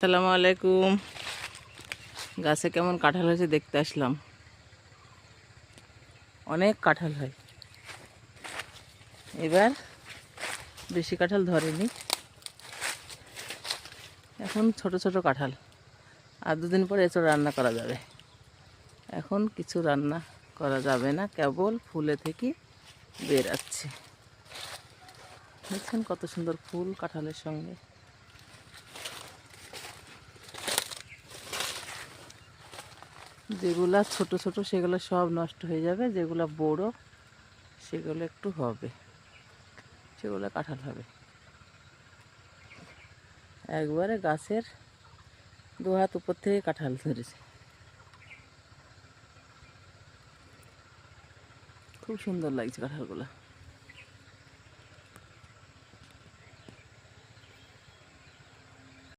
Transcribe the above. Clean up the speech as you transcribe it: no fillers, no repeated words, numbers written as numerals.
আসসালামু আলাইকুম। গাছে কেমন কাঁঠাল হয়েছে দেখতে আসলাম। অনেক কাঁঠাল হয়, এবার বেশি কাঁঠাল ধরেনি, এখন ছোট ছোট কাঁঠাল। আর দুদিন পরে এঁচড় রান্না করা যাবে। এখন কিছু রান্না করা যাবে না, কেবল ফুলে থেকে বেরাচ্ছে। দেখছেন কত সুন্দর ফুল কাঁঠালের সঙ্গে। যেগুলা ছোট ছোট সেগুলো সব নষ্ট হয়ে যাবে, যেগুলো বড় সেগুলো একটু হবে, সেগুলো কাঁঠাল হবে। একবারে গাছের 2 হাত উপর থেকে কাঁঠাল ধরেছে, খুব সুন্দর লাগছে কাঁঠালগুলো।